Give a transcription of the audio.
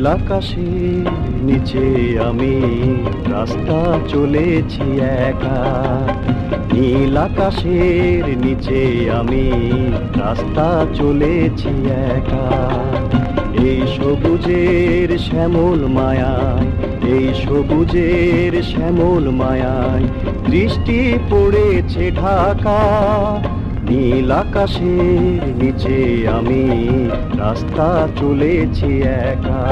আকাশের নিচে আমি রাস্তা চলেছি একা। নীল আকাশের নিচে আমি রাস্তা চলেছি একা। এই সবুজের শ্যামল মায়ায়, এই সবুজের শ্যামল মায়ায় দৃষ্টি পড়েছে ঢাকা। নীল আকাশের নিচে আমি রাস্তা চলেছি একা।